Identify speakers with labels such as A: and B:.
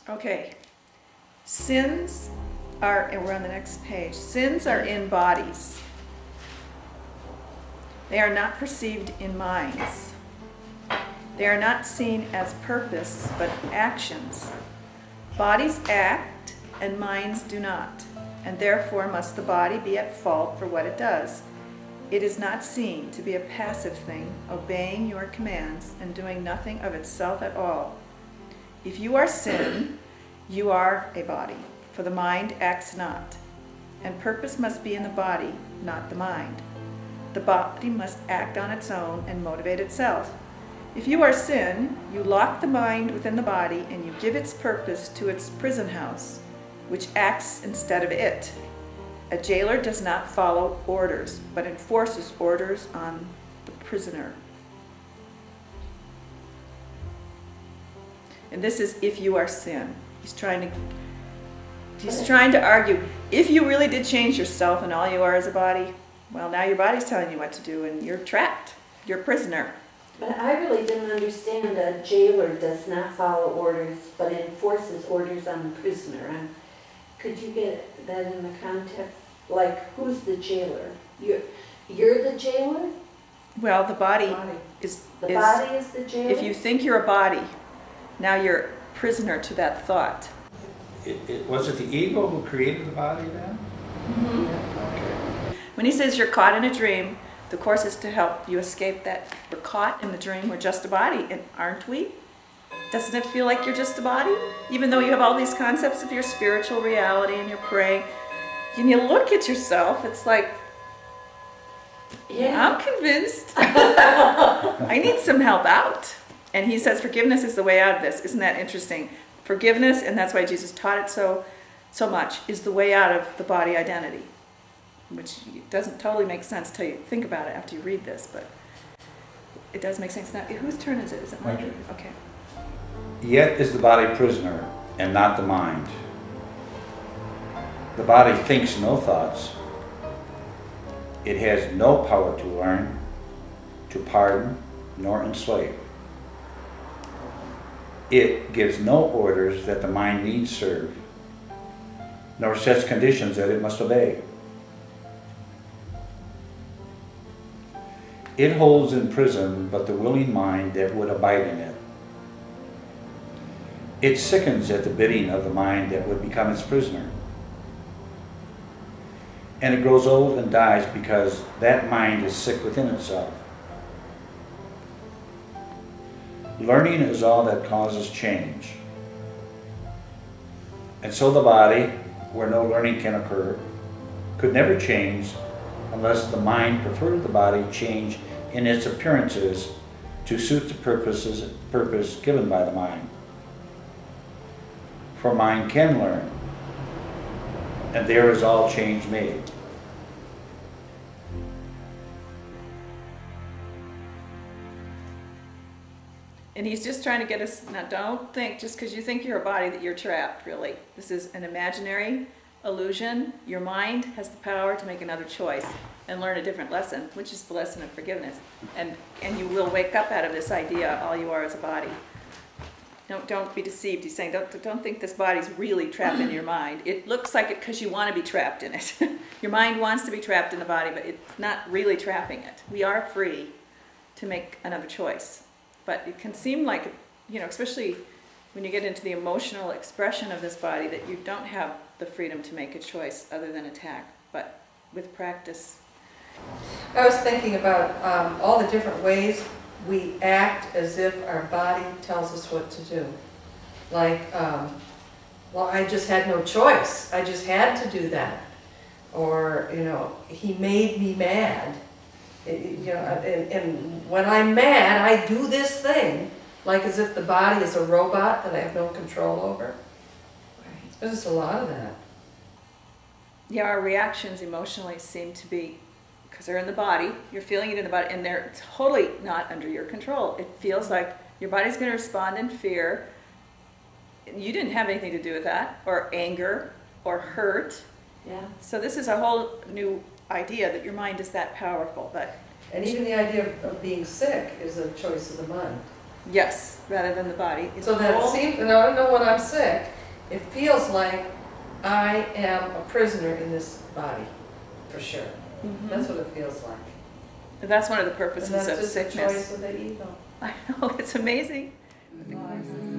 A: Okay. Sins are, and we're on the next page, sins are in bodies. They are not perceived in minds. They are not seen as purpose, but actions. Bodies act, and minds do not, and therefore must the body be at fault for what it does. It is not seen to be a passive thing, obeying your commands and doing nothing of itself at all. If you are sin, you are a body, for the mind acts not, and purpose must be in the body, not the mind. The body must act on its own and motivate itself. If you are sin, you lock the mind within the body and you give its purpose to its prison house, which acts instead of it. A jailer does not follow orders, but enforces orders on the prisoner. And this is if you are sin. He's trying to argue, if you really did change yourself and all you are is a body, well, now your body's telling you what to do and you're trapped. You're a prisoner.
B: But I really didn't understand a jailer does not follow orders, but enforces orders on the prisoner. And could you get that in the context? Like, who's the jailer? You're the jailer?
A: Well, the body is...
B: The body is the jailer?
A: If you think you're a body, now you're a prisoner to that thought.
C: Was it the ego who created the body then?
A: Mm-hmm.
C: Yeah, okay.
A: When he says you're caught in a dream, the Course is to help you escape that. We're caught in the dream, we're just a body, and aren't we? Doesn't it feel like you're just a body? Even though you have all these concepts of your spiritual reality and you're praying, and you look at yourself, it's like, yeah, I'm convinced. I need some help out. And he says forgiveness is the way out of this. Isn't that interesting? Forgiveness, and that's why Jesus taught it so much, is the way out of the body identity. Which doesn't totally make sense till you think about it after you read this, but it does make sense. Now, whose turn is it? Is it my turn? Okay.
C: Yet is the body prisoner, and not the mind. The body thinks no thoughts. It has no power to learn, to pardon, nor enslave. It gives no orders that the mind needs serve, nor sets conditions that it must obey. It holds in prison but the willing mind that would abide in it. It sickens at the bidding of the mind that would become its prisoner. And it grows old and dies because that mind is sick within itself. Learning is all that causes change. And so the body, where no learning can occur, could never change unless the mind preferred the body change in its appearances to suit the purpose given by the mind. For mind can learn, and there is all change made.
A: And he's just trying to get us, now don't think, just because you think you're a body, that you're trapped, really. This is an imaginary illusion. Your mind has the power to make another choice and learn a different lesson, which is the lesson of forgiveness. And you will wake up out of this idea, all you are is a body. Don't be deceived. He's saying, don't think this body's really trapped in your mind. It looks like it because you want to be trapped in it. Your mind wants to be trapped in the body, but it's not really trapping it. We are free to make another choice. But it can seem like, especially when you get into the emotional expression of this body, that you don't have the freedom to make a choice other than attack. But with practice.
D: I was thinking about all the different ways we act as if our body tells us what to do. Like, well, I just had no choice. I just had to do that. Or, he made me mad. And when I'm mad, I do this thing, like as if the body is a robot that I have no control over. There's just a lot of that.
A: Yeah, our reactions emotionally seem to be, because they're in the body, you're feeling it in the body, and they're totally not under your control. It feels like your body's going to respond in fear. You didn't have anything to do with that, or anger, or hurt.
B: Yeah.
A: So this is a whole new idea that your mind is that powerful. But
D: and even the idea of being sick is a choice of the mind.
A: Yes, rather than the body. It's
D: So that it
A: all-
D: seems, and I don't know when I'm sick, it feels like I am a prisoner in this body, for sure.
A: Mhm.
D: That's what it feels like.
A: That's one of the
D: And
A: purposes
D: that's
A: of
D: just a
A: sickness.
D: choice of the ego.
A: I know, it's amazing.
D: Mhm.